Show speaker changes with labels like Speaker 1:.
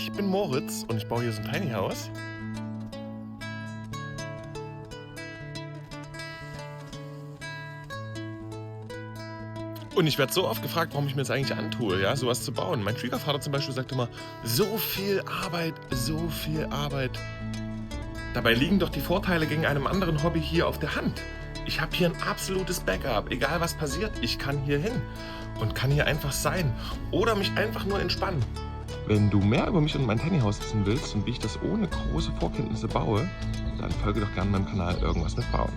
Speaker 1: Ich bin Moritz und ich baue hier so ein Tiny House. Und ich werde so oft gefragt, warum ich mir das eigentlich antue, ja, sowas zu bauen. Mein Schwiegervater zum Beispiel sagt immer, so viel Arbeit, so viel Arbeit. Dabei liegen doch die Vorteile gegen einem anderen Hobby hier auf der Hand. Ich habe hier ein absolutes Backup. Egal was passiert, ich kann hier hin und kann hier einfach sein oder mich einfach nur entspannen. Wenn du mehr über mich und mein Tiny House wissen willst und wie ich das ohne große Vorkenntnisse baue, dann folge doch gerne meinem Kanal Irgendwas mit Bauen.